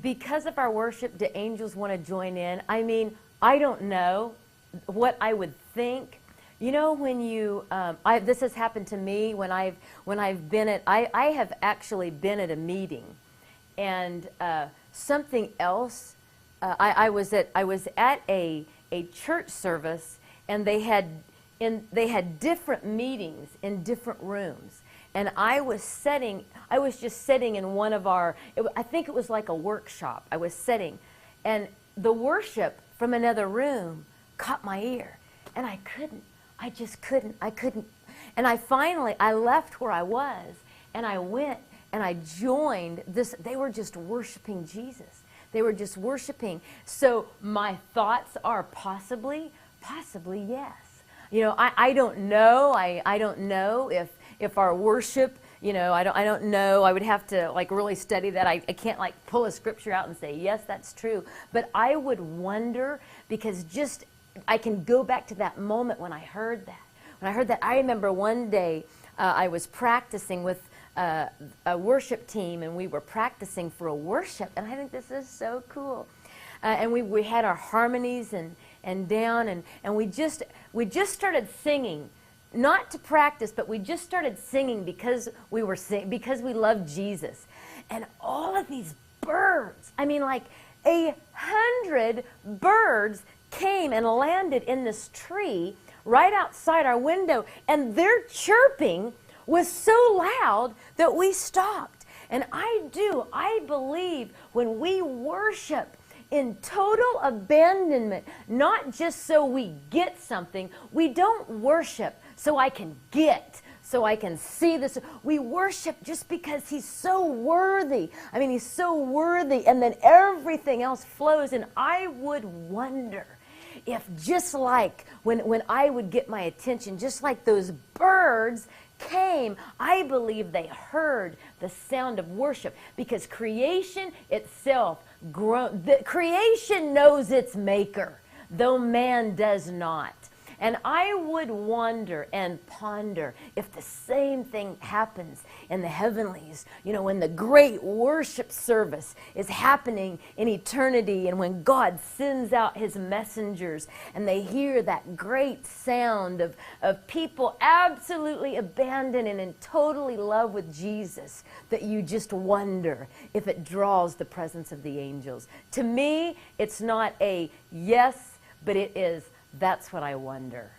because of our worship, do angels want to join in? I mean, I don't know what I would think. You know, when you, this has happened to me when I've been at, I have actually been at a meeting, and something else. I was at a church service, and they had different meetings in different rooms. And I was just sitting in one of our, I think it was like a workshop. I was sitting, and the worship from another room caught my ear, and I just couldn't. And I left where I was, and I went, and I joined this. They were just worshiping Jesus. They were just worshiping. So my thoughts are possibly yes. You know, I don't know. I don't know if our worship, you know, I don't know. I would have to like really study that. I can't like pull a scripture out and say, yes, that's true. But I would wonder, because just, I can go back to that moment when I heard that. When I heard that, I remember one day I was practicing with a worship team, and we were practicing for a worship. And I think this is so cool. And we had our harmonies and down, and we just started singing. Not to practice, but we just started singing because we loved Jesus. And all of these birds, I mean like 100 birds came and landed in this tree right outside our window, and their chirping was so loud that we stopped. And I believe when we worship in total abandonment, not just so we get something, we don't worship so I can get, so I can see this. We worship just because he's so worthy. I mean, he's so worthy, and then everything else flows. And I would wonder if, just like when I would get my attention, just like those birds came, I believe they heard the sound of worship, because creation itself, creation knows its maker, though man does not. And I would wonder and ponder if the same thing happens in the heavenlies. You know, when the great worship service is happening in eternity, and when God sends out his messengers, and they hear that great sound of people absolutely abandoned and in totally love with Jesus, that you just wonder if it draws the presence of the angels. To me, it's not a yes, but it is, that's what I wonder.